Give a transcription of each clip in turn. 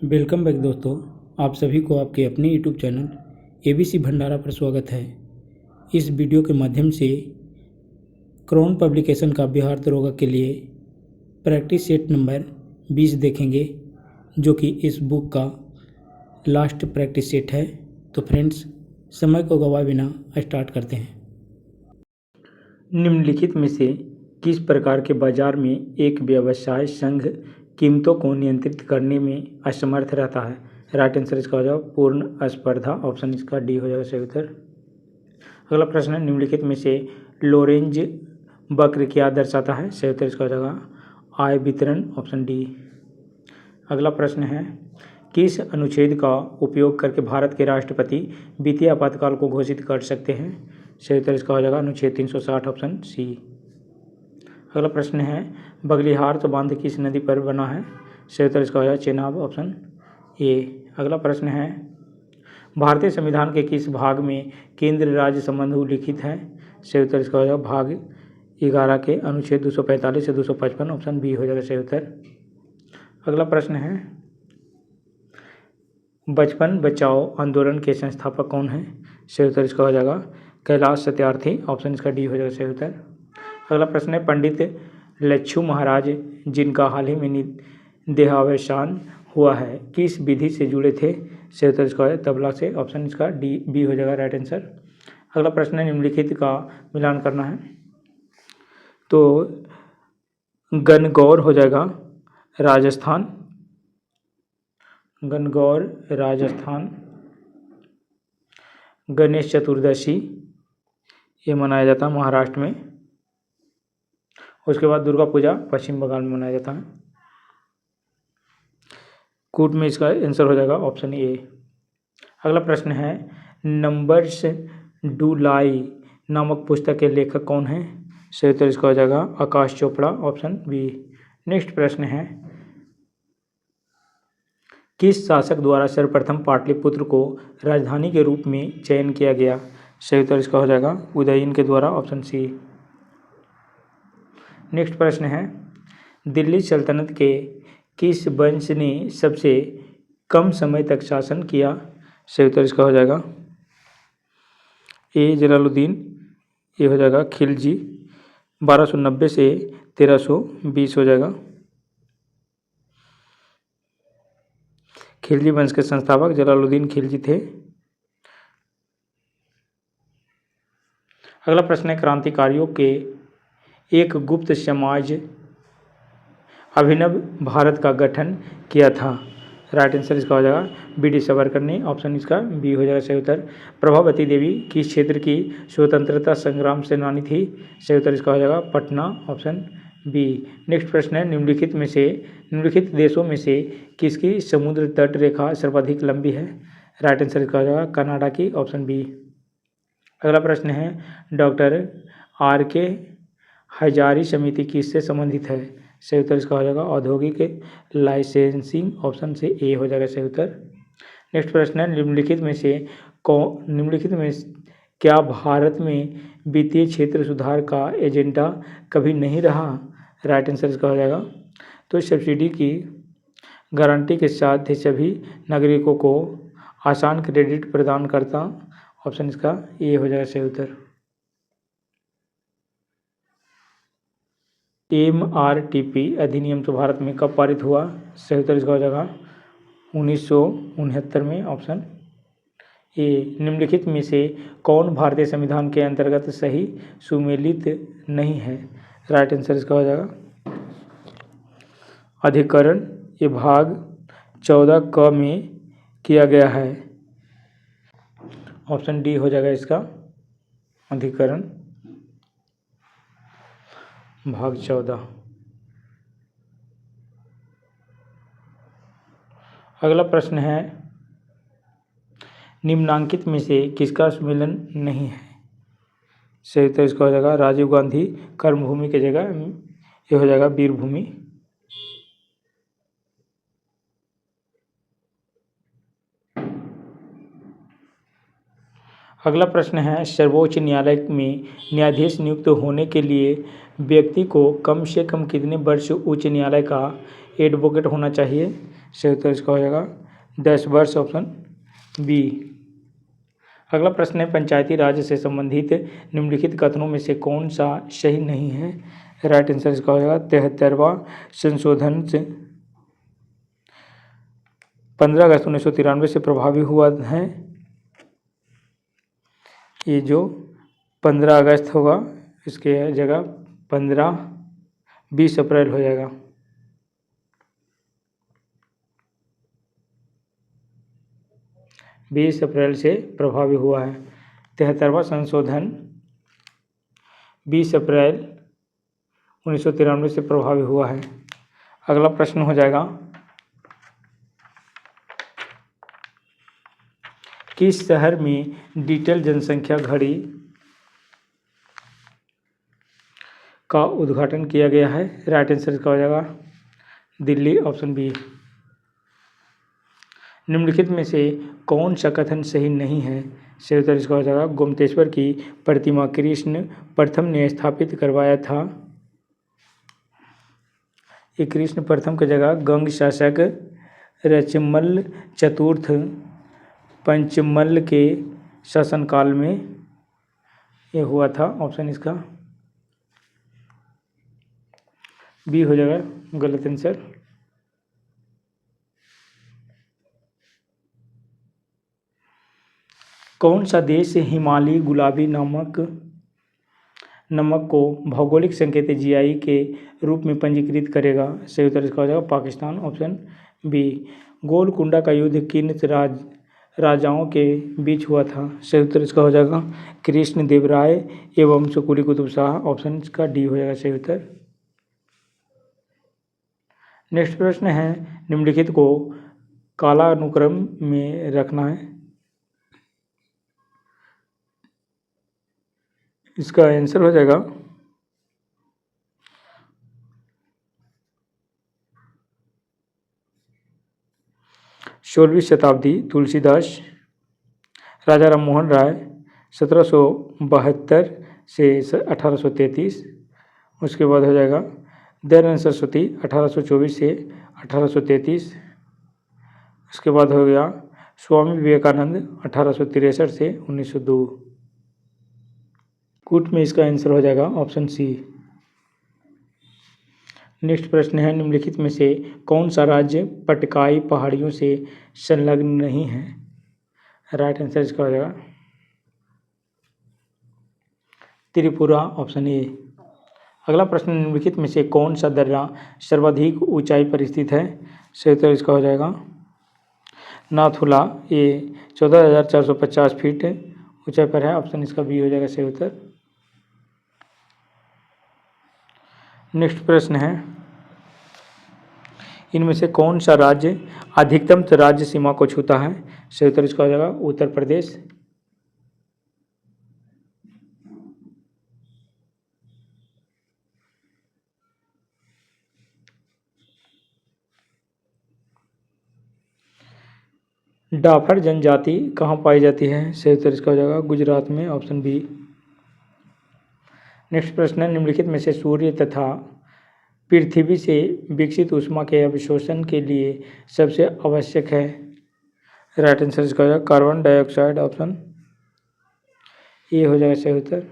Welcome back दोस्तों, आप सभी को आपके अपने यूट्यूब चैनल एबीसी भंडारा पर स्वागत है। इस वीडियो के माध्यम से क्राउन पब्लिकेशन का बिहार दरोगा के लिए प्रैक्टिस सेट नंबर 20 देखेंगे, जो कि इस बुक का लास्ट प्रैक्टिस सेट है। तो फ्रेंड्स, समय को गवाए बिना स्टार्ट करते हैं। निम्नलिखित में से किस प्रकार के बाजार में एक व्यवसाय संघ कीमतों को नियंत्रित करने में असमर्थ रहता है? राइट आंसर इसका हो जाएगा पूर्ण स्पर्धा। ऑप्शन इसका डी हो जाएगा सही उत्तर। अगला प्रश्न है, निम्नलिखित में से लोरेंज वक्र क्या दर्शाता है? सही उत्तर इसका हो जाएगा आय वितरण। Option D. अगला प्रश्न है, किस अनुच्छेद का उपयोग करके भारत के राष्ट्रपति वित्तीय आपातकाल को घोषित कर सकते हैं? सही उत्तर इसका हो जाएगा अनुच्छेद 360। Option C. अगला प्रश्न है, बगलिहार बांध किस नदी पर बना है? सही उत्तर इसका हो जाएगा चेनाब। Option A. अगला प्रश्न है, भारतीय संविधान के किस भाग में केंद्र राज्य संबंध उल्लिखित है? सही उत्तर इसका हो जाएगा भाग 11 के अनुच्छेद 245 से 255। ऑप्शन बी हो जाएगा सही उत्तर। अगला प्रश्न है, बचपन बचाओ आंदोलन के संस्थापक कौन है? सही उत्तर इसका हो जाएगा कैलाश सत्यार्थी। ऑप्शन इसका डी हो जाएगा सही उत्तर। अगला प्रश्न है, पंडित लच्छू महाराज जिनका हाल ही में देहावसान हुआ है, किस विधि से जुड़े थे? सही उत्तर इसका है तबला से। ऑप्शन इसका डी बी हो जाएगा राइट आंसर। अगला प्रश्न है, निम्नलिखित का मिलान करना है। तो गणगौर हो जाएगा राजस्थान, गणगौर राजस्थान। गणेश चतुर्दशी ये मनाया जाता है महाराष्ट्र में। उसके बाद दुर्गा पूजा पश्चिम बंगाल में मनाया जाता है। कूट में इसका आंसर हो जाएगा ऑप्शन ए। अगला प्रश्न है, नंबर्स डू लाई नामक पुस्तक के लेखक कौन है? सही उत्तर इसका हो जाएगा Akash Chopra. Option B. Next प्रश्न है, किस शासक द्वारा सर्वप्रथम पाटलिपुत्र को राजधानी के रूप में चयन किया गया? सही उत्तर इसका हो जाएगा उदयन के द्वारा। Option C. नेक्स्ट प्रश्न है, दिल्ली सल्तनत के किस वंश ने सबसे कम समय तक शासन किया? सही उत्तर इसका हो जाएगा ए जलालुद्दीन। ये हो जाएगा खिलजी। 1290 से 1320 हो जाएगा। खिलजी वंश के संस्थापक जलालुद्दीन खिलजी थे। अगला प्रश्न है, क्रांतिकारियों के एक गुप्त समाज अभिनव भारत का गठन किया था? राइट आंसर इसका हो जाएगा बी डी सावरकर ने। ऑप्शन इसका बी हो जाएगा सही उत्तर। प्रभावती देवी किस क्षेत्र की स्वतंत्रता संग्राम सेनानी थी? सही उत्तर इसका हो जाएगा पटना। Option B. नेक्स्ट प्रश्न है, निम्नलिखित देशों में से किसकी समुद्र तट रेखा सर्वाधिक लंबी है? राइट आंसर इसका हो जाएगा कनाडा की। Option B. अगला प्रश्न है, डॉक्टर आर के हजारी समिति किससे संबंधित है? सही उत्तर इसका हो जाएगा औद्योगिक लाइसेंसिंग। ऑप्शन से ए हो जाएगा सही उत्तर। नेक्स्ट प्रश्न है, निम्नलिखित में क्या भारत में वित्तीय क्षेत्र सुधार का एजेंडा कभी नहीं रहा? राइट आंसर इसका हो जाएगा तो सब्सिडी की गारंटी के साथ ही सभी नागरिकों को आसान क्रेडिट प्रदान करता। ऑप्शन इसका ए हो जाएगा सही उत्तर। MRTP अधिनियम तो भारत में कब पारित हुआ? सही उत्तर इसका हो जाएगा 1969 में। Option A. निम्नलिखित में से कौन भारतीय संविधान के अंतर्गत सही सुमेलित नहीं है? राइट आंसर इसका हो जाएगा अधिकरण। ये भाग 14 क में किया गया है। ऑप्शन डी हो जाएगा इसका अधिकरण भाग 14। अगला प्रश्न है, निम्नांकित में से किसका सुमेलन नहीं है? सही उत्तर इसका हो जाएगा राजीव गांधी कर्मभूमि की जगह ये हो जाएगा वीरभूमि। अगला प्रश्न है, सर्वोच्च न्यायालय में न्यायाधीश नियुक्त होने के लिए व्यक्ति को कम से कम कितने वर्ष उच्च न्यायालय का एडवोकेट होना चाहिए? सही उत्तर इसका हो जाएगा 10 वर्ष, ऑप्शन बी। अगला प्रश्न है, पंचायती राज से संबंधित निम्नलिखित कथनों में से कौन सा सही नहीं है। राइट आंसर इसका हो जाएगा 73वां संशोधन से 15 अगस्त 1993 से प्रभावी हुआ है। ये जो 15 अगस्त होगा इसके जगह 20 अप्रैल हो जाएगा। बीस अप्रैल से प्रभावी हुआ है। 73वां संशोधन 20 अप्रैल 1993 से प्रभावी हुआ है। अगला प्रश्न हो जाएगा, किस शहर में डिजिटल जनसंख्या घड़ी का उद्घाटन किया गया है। राइट आंसर इसका हो जाएगा दिल्ली, ऑप्शन बी। निम्नलिखित में से कौन सा कथन सही नहीं है। सही उत्तर इसका हो जाएगा गोमतेश्वर की प्रतिमा कृष्ण प्रथम ने स्थापित करवाया था। ये कृष्ण प्रथम की जगह गंग शासक रचमल चतुर्थ पंचमल के शासनकाल में ये हुआ था। ऑप्शन इसका बी हो जाएगा गलत आंसर। कौन सा देश हिमालयी गुलाबी नमक को भौगोलिक संकेत जीआई के रूप में पंजीकृत करेगा। सही उत्तर इसका हो जाएगा पाकिस्तान, ऑप्शन बी। गोलकुंडा का युद्ध किन राजाओं के बीच हुआ था। सही उत्तर इसका हो जाएगा कृष्ण देव राय एवं सुकुली कुतुब शाह, ऑप्शन इसका डी हो जाएगा सही उत्तर। नेक्स्ट प्रश्न है, निम्नलिखित को कालानुक्रम में रखना है। इसका आंसर हो जाएगा 16वीं शताब्दी तुलसीदास, राजा राम मोहन राय 1772 से 1833। उसके बाद हो जाएगा दयानंद सरस्वती 1824 से 1833। उसके बाद हो गया स्वामी विवेकानंद 1863 से 1902। कूट में इसका आंसर हो जाएगा ऑप्शन सी। नेक्स्ट प्रश्न है, निम्नलिखित में से कौन सा राज्य पटकाई पहाड़ियों से संलग्न नहीं है। राइट आंसर इसका हो जाएगा त्रिपुरा, ऑप्शन ए। अगला प्रश्न, निम्नलिखित में से कौन सा दर्रा सर्वाधिक ऊंचाई पर स्थित है। सही उत्तर इसका हो जाएगा नाथुला, ये 14,450 फीट ऊंचाई पर है। ऑप्शन इसका बी हो जाएगा सही उत्तर। नेक्स्ट प्रश्न है, इनमें से कौन सा राज्य अधिकतम राज्य सीमा को छूता है। सही उत्तर इसका हो जाएगा उत्तर प्रदेश। डाफर जनजाति कहाँ पाई जाती है। सही उत्तर इसका हो जाएगा गुजरात में, ऑप्शन बी। नेक्स्ट प्रश्न है, निम्नलिखित में से सूर्य तथा पृथ्वी से विकसित ऊष्मा के अवशोषण के लिए सबसे आवश्यक है। राइट आंसर इसका हो जाएगा कार्बन डाइऑक्साइड, ऑप्शन ए हो जाएगा सही उत्तर।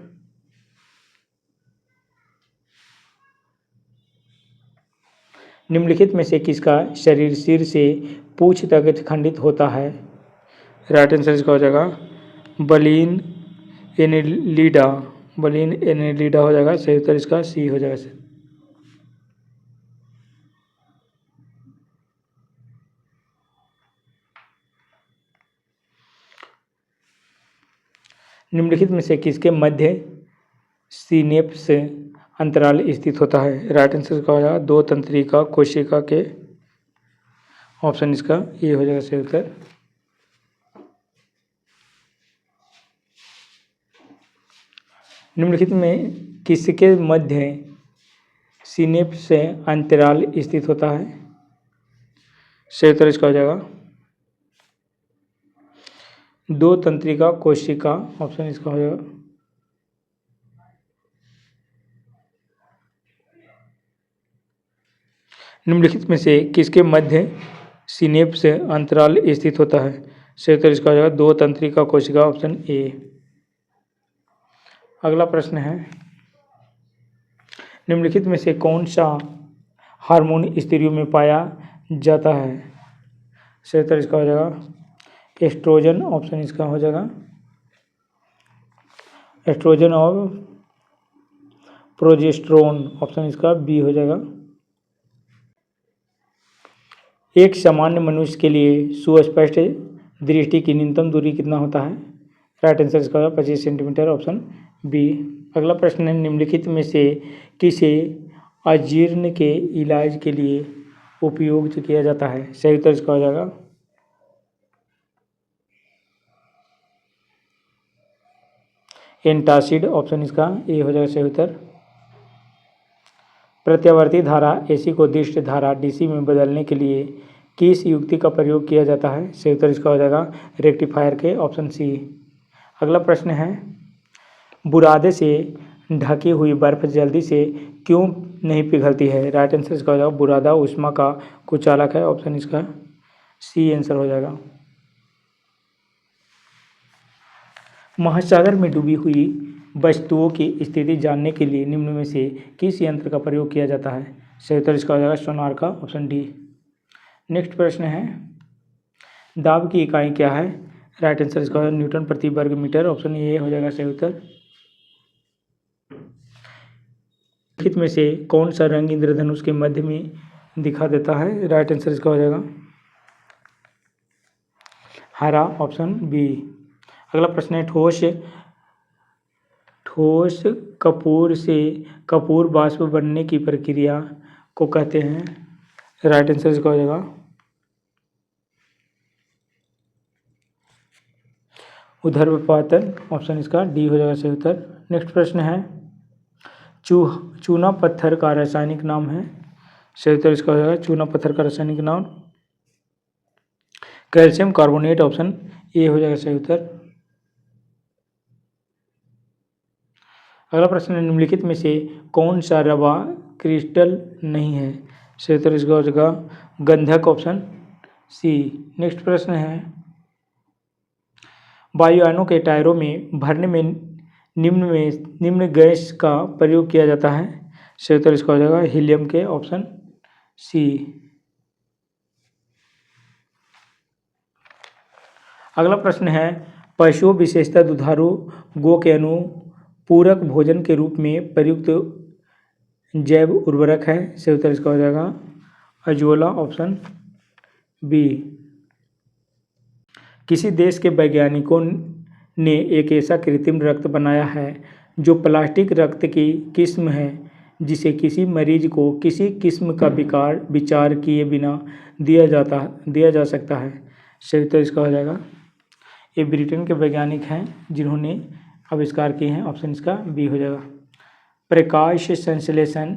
निम्नलिखित में से किसका शरीर सिर से पूंछ तक खंडित होता है। राइट आंसर इसका हो जाएगा बलीन एनेलिडा, बलीन एनेलिडा हो जाएगा सही उत्तर इसका सी हो जाएगा सर। निम्नलिखित में से किसके मध्य सिनेप्स अंतराल स्थित होता है। राइट आंसर इसका हो जाएगा दो तंत्रिका कोशिका के, ऑप्शन इसका ये हो जाएगा सही उत्तर। निम्नलिखित में किसके मध्य सिनेप्स अंतराल स्थित होता है। सही उत्तर इसका हो जाएगा दो तंत्रिका कोशिका, ऑप्शन इसका हो जाएगा। निम्नलिखित में से किसके मध्य सिनेप्स अंतराल स्थित होता है? सही उत्तर इसका हो जाएगा दो तंत्रिका कोशिका, ऑप्शन ए। अगला प्रश्न है, निम्नलिखित में से कौन सा हार्मोन स्त्रियों में पाया जाता है? सही उत्तर इसका हो जाएगा एस्ट्रोजन, ऑप्शन इसका हो जाएगा एस्ट्रोजन और प्रोजेस्टेरोन, ऑप्शन इसका बी हो जाएगा। एक सामान्य मनुष्य के लिए सुस्पष्ट दृष्टि की न्यूनतम दूरी कितना होता है? राइट आंसर इसका होगा 25 सेंटीमीटर, ऑप्शन बी। अगला प्रश्न है, निम्नलिखित में से किसे अजीर्ण के इलाज के लिए उपयोग किया जाता है? सही उत्तर इसका हो जाएगा एंटासिड, ऑप्शन इसका ए हो जाएगा सही उत्तर। प्रत्यावर्ती धारा एसी को दिष्ट धारा डीसी में बदलने के लिए किस युक्ति का प्रयोग किया जाता है? सही उत्तर इसका हो जाएगा रेक्टिफायर के, ऑप्शन सी। अगला प्रश्न है, बुरादे से ढकी हुई बर्फ जल्दी से क्यों नहीं पिघलती है? राइट आंसर इसका हो जाएगा बुरादा ऊष्मा का कुचालक है, ऑप्शन इसका सी आंसर हो जाएगा। महासागर में डूबी हुई वस्तुओं की स्थिति जानने के लिए निम्न में से किस यंत्र का प्रयोग किया जाता है? सही उत्तर इसका हो जाएगा सोनार का, ऑप्शन डी। नेक्स्ट प्रश्न है, दाब की इकाई क्या है? राइट आंसर इसका हो जाएगा न्यूटन प्रति वर्ग मीटर, ऑप्शन ए हो जाएगा सही उत्तर। निम्नलिखित में से कौन सा रंग इंद्रधनुष के मध्य में दिखा देता है? राइट आंसर इसका हो जाएगा हरा, ऑप्शन बी। अगला प्रश्न है, ठोस कपूर से कपूर वाष्प बनने की प्रक्रिया को कहते हैं? राइट आंसर इसका हो जाएगा ऊर्ध्वपातन, ऑप्शन इसका डी हो जाएगा सही उत्तर। नेक्स्ट प्रश्न है, चूना पत्थर का रासायनिक नाम है? सही उत्तर इसका हो जाएगा चूना पत्थर का रासायनिक नाम कैल्शियम कार्बोनेट, ऑप्शन ए हो जाएगा सही उत्तर। अगला प्रश्न है, निम्नलिखित में से कौन सा रवा क्रिस्टल नहीं है? सही उत्तर इसका हो जाएगा गंधक, ऑप्शन सी। नेक्स्ट प्रश्न है, वायुयानों के टायरों में भरने में निम्न गैस का प्रयोग किया जाता है? सही उत्तर इसका हो जाएगा हीलियम के, ऑप्शन सी। अगला प्रश्न है, पशुओं विशेषतः दुधारू गो के अनुपूरक भोजन के रूप में प्रयुक्त जैव उर्वरक है? सही उत्तर इसका हो जाएगा अजोला, ऑप्शन बी। किसी देश के वैज्ञानिकों ने एक ऐसा कृत्रिम रक्त बनाया है जो प्लास्टिक रक्त की किस्म है जिसे किसी मरीज को किसी किस्म का विचार किए बिना दिया जा सकता है? सही उत्तर इसका हो जाएगा, ये ब्रिटेन के वैज्ञानिक हैं जिन्होंने आविष्कार किए हैं, ऑप्शन इसका बी हो जाएगा। प्रकाश संश्लेषण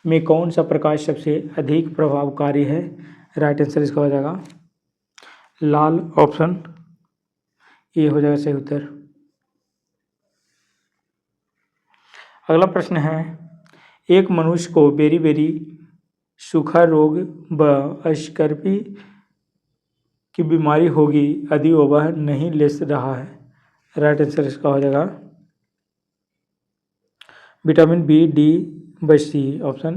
में कौन सा प्रकाश सबसे अधिक प्रभावकारी है? राइट आंसर इसका हो जाएगा लाल, ऑप्शन ए हो जाएगा सही उत्तर। अगला प्रश्न है, एक मनुष्य को बेरी सूखा रोग व स्कर्वी की बीमारी होगी यदि वह नहीं ले रहा है? राइट आंसर इसका हो जाएगा विटामिन बी, डी व सी, ऑप्शन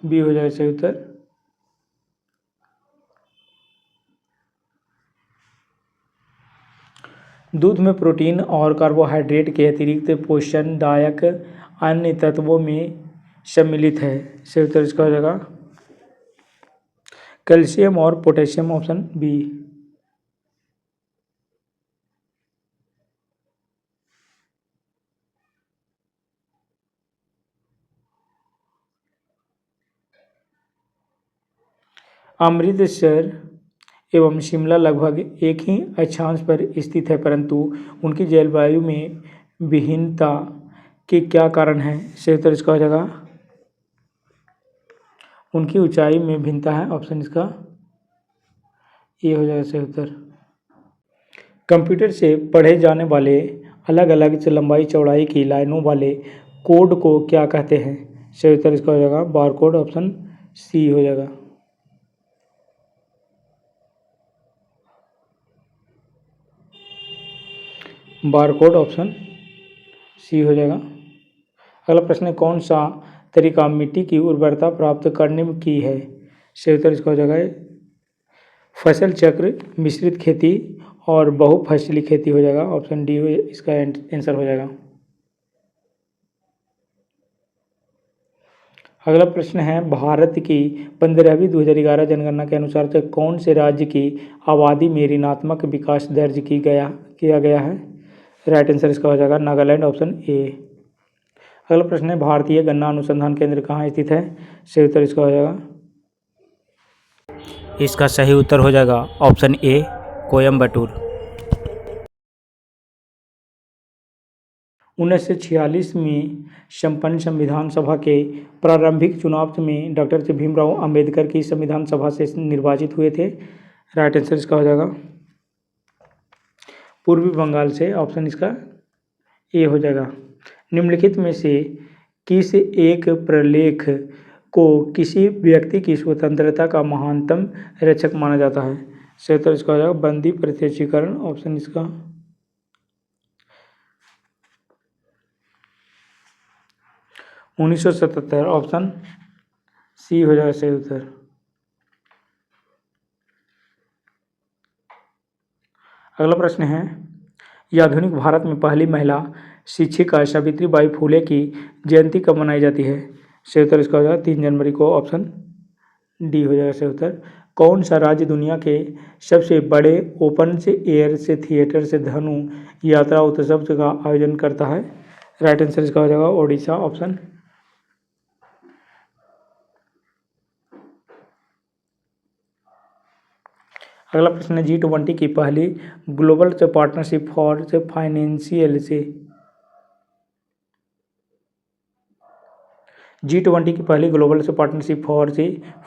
बी हो जाएगा सही उत्तर। दूध में प्रोटीन और कार्बोहाइड्रेट के अतिरिक्त पोषणदायक अन्य तत्वों में सम्मिलित है? सही उत्तर इसका हो जाएगा कैल्शियम और पोटेशियम, ऑप्शन बी। अमृतसर एवं शिमला लगभग एक ही अक्षांश पर स्थित है, परंतु उनकी जलवायु में भिन्नता के क्या कारण है? सही उत्तर इसका हो जाएगा उनकी ऊंचाई में भिन्नता है, ऑप्शन इसका ये हो जाएगा सही उत्तर। कंप्यूटर से पढ़े जाने वाले अलग अलग लंबाई चौड़ाई की लाइनों वाले कोड को क्या कहते हैं? सही उत्तर इसका हो जाएगा बारकोड, ऑप्शन सी हो जाएगा। बारकोड ऑप्शन सी हो जाएगा। अगला प्रश्न है, कौन सा तरीका मिट्टी की उर्वरता प्राप्त करने की है? सही उत्तर इसका हो जाएगा फसल चक्र, मिश्रित खेती और बहुफसली खेती हो जाएगा। ऑप्शन डी इसका आंसर हो जाएगा। अगला प्रश्न है, भारत की 15वीं 2011 जनगणना के अनुसार से कौन से राज्य की आबादी में ऋणात्मक विकास दर्ज किया गया है? राइट आंसर इसका हो जाएगा नागालैंड, ऑप्शन ए। अगला प्रश्न है, भारतीय गन्ना अनुसंधान केंद्र कहाँ स्थित है? सही उत्तर इसका हो जाएगा, इसका सही उत्तर हो जाएगा ऑप्शन ए कोयम्बटूर। 1946 में संपन्न संविधान सभा के प्रारंभिक चुनाव में डॉक्टर भीमराव अंबेडकर की संविधान सभा से निर्वाचित हुए थे। राइट आंसर इसका हो जाएगा पूर्वी बंगाल से, ऑप्शन इसका ए हो जाएगा। निम्नलिखित में से किस एक प्रलेख को किसी व्यक्ति की स्वतंत्रता का महानतम रक्षक माना जाता है? सही उत्तर इसका हो जाएगा बंदी प्रत्यक्षीकरण, ऑप्शन इसका 1977, ऑप्शन सी हो जाएगा सही उत्तर। अगला प्रश्न है, यह आधुनिक भारत में पहली महिला शिक्षिका सावित्रीबाई फुले की जयंती कब मनाई जाती है? सही उत्तर इसका हो जाएगा 3 जनवरी को, ऑप्शन डी हो जाएगा सही उत्तर। कौन सा राज्य दुनिया के सबसे बड़े ओपन से एयर से थिएटर से धनु यात्रा उत्सव का आयोजन करता है? राइट आंसर इसका हो जाएगा ओडिशा, ऑप्शन। अगला प्रश्न है, G20 की पहली ग्लोबल पार्टनरशिप फॉर फाइनेंशियल से G20 की पहली ग्लोबल पार्टनरशिप फॉर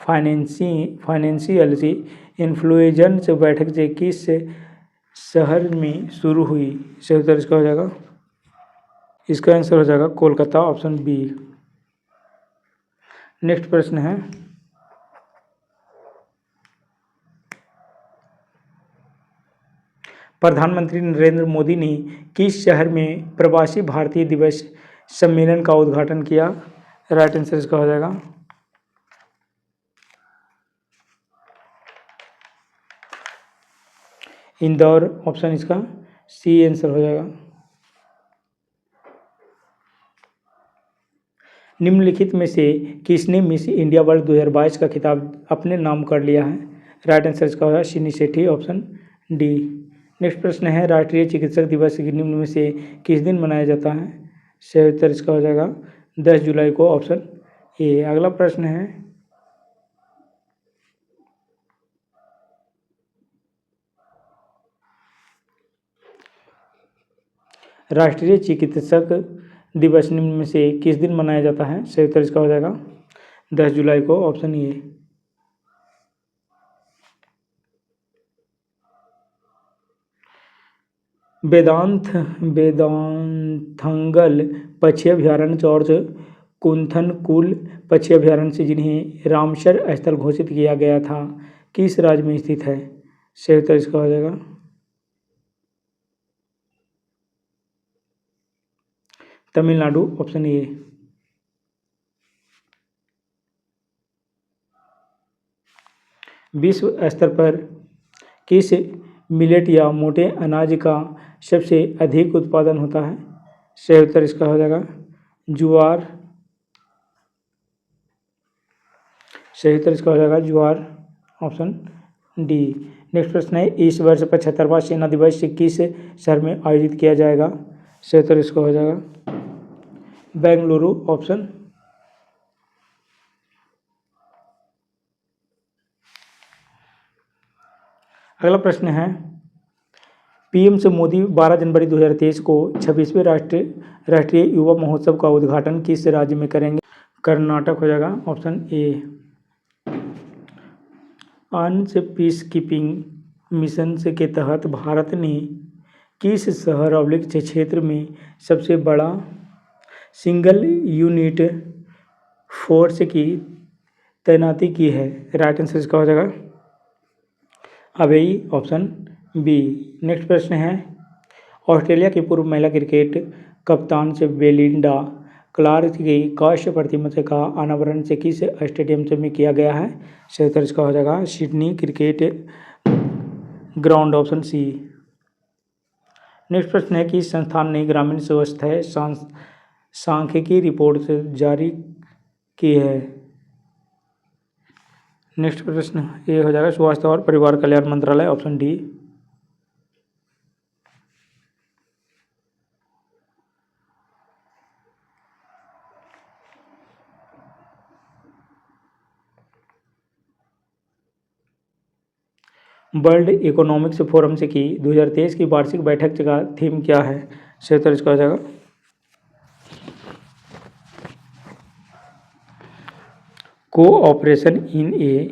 फाइनेंशियल से इन्फ्लुएंस बैठक से किस शहर में शुरू हुई? सही उत्तर इसका हो जाएगा, इसका आंसर हो जाएगा कोलकाता, ऑप्शन बी। नेक्स्ट प्रश्न है, प्रधानमंत्री नरेंद्र मोदी ने किस शहर में प्रवासी भारतीय दिवस सम्मेलन का उद्घाटन किया? राइट आंसर इसका हो जाएगा इंदौर, ऑप्शन इसका सी आंसर हो जाएगा। निम्नलिखित में से किसने मिस इंडिया वर्ल्ड 2022 का खिताब अपने नाम कर लिया है? राइट आंसर इसका हो जाएगा शिनी सेठी, ऑप्शन डी। नेक्स्ट प्रश्न है, राष्ट्रीय चिकित्सक दिवस निम्न में से किस दिन मनाया जाता है? सही उत्तर इसका हो जाएगा 10 जुलाई को, ऑप्शन ए। अगला प्रश्न है, राष्ट्रीय चिकित्सक दिवस निम्न में से किस दिन मनाया जाता है? सही उत्तर इसका हो जाएगा 10 जुलाई को, ऑप्शन ए। वेदांथंगल पक्षी अभयारण्य और कुंथनकुल पक्षी अभयारण्य से जिन्हें रामसर स्थल घोषित किया गया था किस राज्य में स्थित है? सही उत्तर इसका हो जाएगा तमिलनाडु, ऑप्शन ए। विश्व स्तर पर किस मिलेट या मोटे अनाज का सबसे अधिक उत्पादन होता है? सही उत्तर इसका हो जाएगा ज्वार, सही उत्तर इसका हो जाएगा ज्वार, ऑप्शन डी। नेक्स्ट प्रश्न है, इस वर्ष 75वां सेना दिवस किस शहर में आयोजित किया जाएगा? सही उत्तर इसका हो जाएगा बेंगलुरु, ऑप्शन। अगला प्रश्न है, पीएम से मोदी 12 जनवरी 2023 को 26वें राष्ट्रीय युवा महोत्सव का उद्घाटन किस राज्य में करेंगे? कर्नाटक हो जाएगा, option A. Ann's peace keeping mission के तहत भारत ने किस शहर क्षेत्र में सबसे बड़ा सिंगल यूनिट फोर्स की तैनाती की है? राइट आंसर इसका हो जाएगा अबेई, ऑप्शन बी। नेक्स्ट प्रश्न है, ऑस्ट्रेलिया की पूर्व महिला क्रिकेट कप्तान से बेलिंडा क्लार्क की कांस्य प्रतिमा का अनावरण से किस स्टेडियम से में किया गया है? सही उत्तर इसका हो जाएगा Sydney Cricket Ground, option C. Next प्रश्न है कि संस्थान ने ग्रामीण स्वास्थ्य सांख्यिकी रिपोर्ट जारी की है। नेक्स्ट प्रश्न ये हो जाएगा स्वास्थ्य और परिवार कल्याण मंत्रालय, option D. World economics forum से की 2023 की वार्षिक बैठक का थीम क्या है? सही उत्तर इसका हो जाएगा कोऑपरेशन इन ए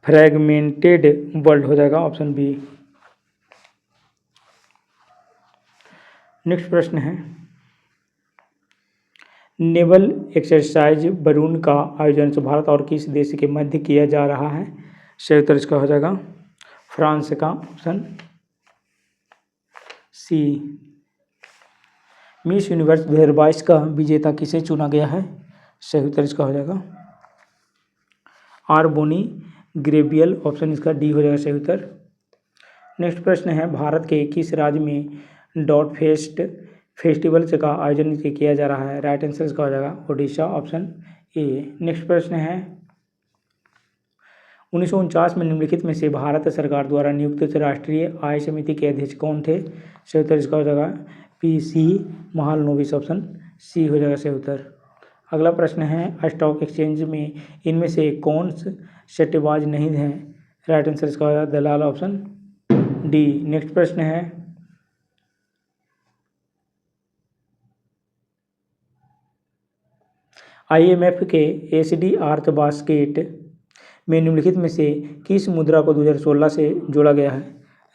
फ्रैगमेंटेड वर्ल्ड, हो जाएगा ऑप्शन बी। नेक्स्ट प्रश्न है नेवल एक्सरसाइज बरून का आयोजन भारत और किस देश के मध्य किया जा रहा है? सही उत्तर इसका हो जाएगा फ्रांस का, ऑप्शन सी। मिस यूनिवर्स 2022 का विजेता किसे चुना गया है? सही उत्तर इसका हो जाएगा आर बोनी ग्रेबियल, ऑप्शन इसका डी हो जाएगा सही उत्तर। नेक्स्ट प्रश्न है भारत के किस राज्य में डॉट फेस्ट फेस्टिवल का आयोजन किया जा रहा है? राइट आंसर इसका हो जाएगा ओडिशा, ऑप्शन ए। नेक्स्ट प्रश्न है 1949 में निम्नलिखित में से भारत सरकार द्वारा नियुक्त राष्ट्रीय आय समिति के अध्यक्ष कौन थे? सही उत्तर इसका हो जाएगा पीसी महालनोबिस, ऑप्शन सी हो जाएगा सही उत्तर। अगला प्रश्न है स्टॉक एक्सचेंज में इनमें से कौन सट्टेबाज नहीं है? राइट आंसर इसका हो जाएगा दलाल, ऑप्शन डी। नेक्स्ट प्रश्न है IMF के एसडी आर्थ बास्केट में निम्नलिखित में से किस मुद्रा को 2016 से जोड़ा गया है?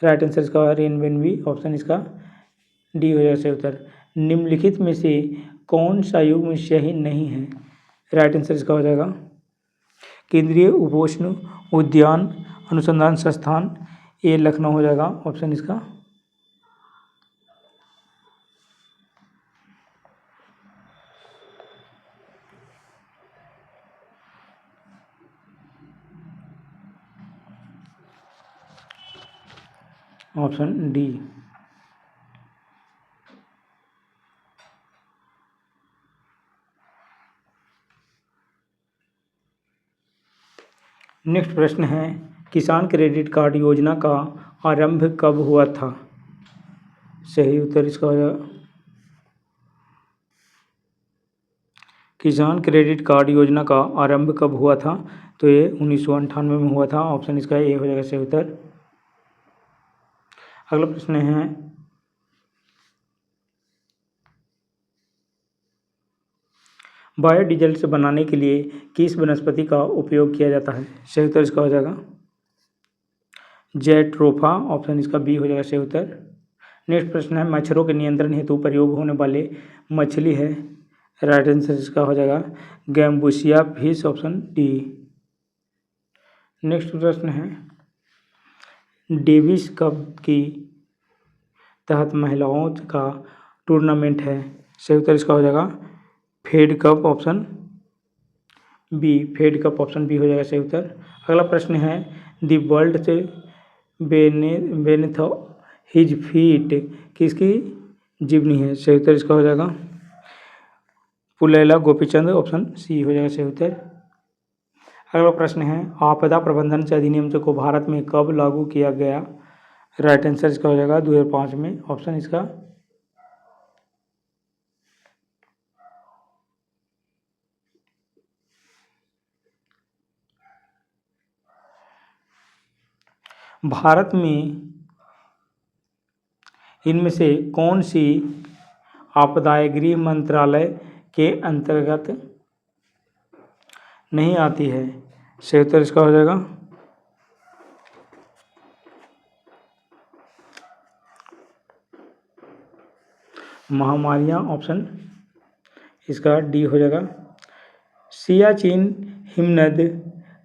राइट आंसर इसका रेनबेनबी, ऑप्शन इसका डी हो जाएगा सही उत्तर। निम्नलिखित में से कौन सा युग्म सही नहीं है? राइट आंसर इसका हो जाएगा केंद्रीय उपोष्ण उद्यान अनुसंधान संस्थान, ये लखनऊ हो जाएगा, ऑप्शन इसका। Option D. नेक्स्ट प्रश्न है किसान क्रेडिट कार्ड योजना का आरंभ कब हुआ था? सही उत्तर इसका हो जाएगा किसान क्रेडिट कार्ड योजना का आरंभ कब हुआ था? तो ये 1998 में हुआ था, ऑप्शन इसका ए हो जाएगा सही उत्तर। अगला प्रश्न है बायोडीजल से बनाने के लिए किस वनस्पति का उपयोग किया जाता है? सही उत्तर इसका हो जाएगा जेट्रोफा, ऑप्शन इसका बी हो जाएगा सही उत्तर। नेक्स्ट प्रश्न है मच्छरों के नियंत्रण हेतु प्रयोग होने वाले मछली है? राइट आंसर इसका हो जाएगा gambusia fish, option D. Next प्रश्न है डेविस कप की तहत महिलाओं का टूर्नामेंट है? सही उत्तर इसका हो जाएगा Fed Cup, option B. Fed Cup, option B हो जाएगा सही उत्तर। अगला प्रश्न है दी वर्ल्ड से बेनेथ हिज फीट किसकी जीवनी है? सही उत्तर इसका हो जाएगा पुलैला गोपीचंद, ऑप्शन सी हो जाएगा सही उत्तर। अगला प्रश्न है आपदा प्रबंधन से अधिनियम को भारत में कब लागू किया गया? राइट आंसर इसका हो जाएगा 2005 में, ऑप्शन इसका भारत में इनमें से कौन सी आपदाएं गृह मंत्रालय के अंतर्गत नहीं आती है? सही उत्तर इसका हो जाएगा महामारियां, ऑप्शन इसका डी हो जाएगा। सियाचिन हिमनद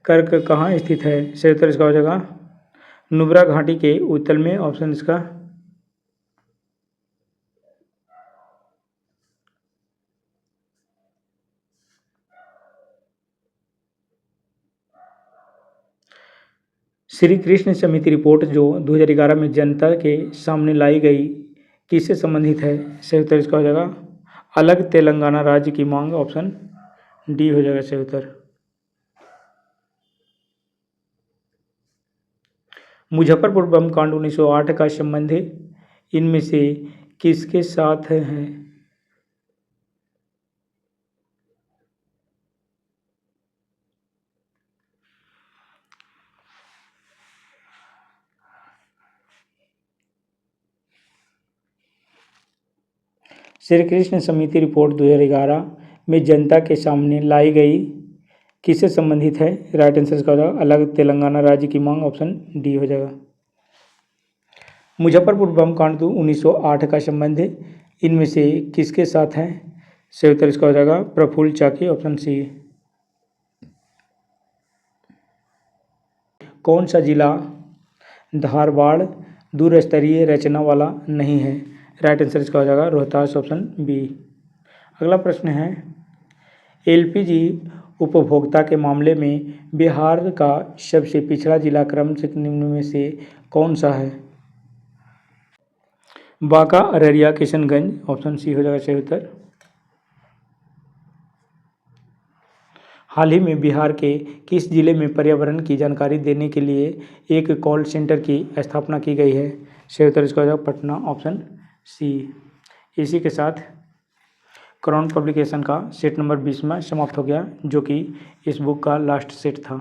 कर्क कहाँ स्थित है? सही उत्तर इसका हो जाएगा नुब्रा घाटी के उत्तर में, ऑप्शन इसका श्री कृष्ण समिति रिपोर्ट जो 2011 में जनता के सामने लाई गई किससे संबंधित है? सही उत्तर इसका हो जाएगा अलग तेलंगाना राज्य की मांग, ऑप्शन डी हो जाएगा सही उत्तर। मुजफ्फरपुर बम कांड 1908 का संबंध इनमें से किसके साथ है? श्री कृष्ण समिति रिपोर्ट 2011 में जनता के सामने लाई गई किससे संबंधित है? राइट आंसर इसका हो जाएगा अलग तेलंगाना राज्य की मांग, ऑप्शन डी हो जाएगा। मुजफ्फरपुर बम कांड 1908 का संबंध इनमें से किसके साथ है? सही उत्तर इसका हो जाएगा प्रफुल्ल चाकी, ऑप्शन सी। कौन सा जिला धारवाड़ दूर स्तरीय रचना वाला नहीं है? राइट आंसर इसका हो जाएगा रोहतास, ऑप्शन बी। अगला प्रश्न है एलपीजी उपभोक्ता के मामले में बिहार का सबसे पिछड़ा जिला क्रम से निम्न में से कौन सा है? बांका, अररिया, किशनगंज, ऑप्शन सी हो जाएगा सही उत्तर। हाल ही में बिहार के किस जिले में पर्यावरण की जानकारी देने के लिए एक कॉल सेंटर की स्थापना की गई है? सही उत्तर इसका हो जाएगा पटना, ऑप्शन सी। इसी के साथ क्राउन पब्लिकेशन का सेट नंबर 20 में समाप्त हो गया, जो कि इस बुक का लास्ट सेट था।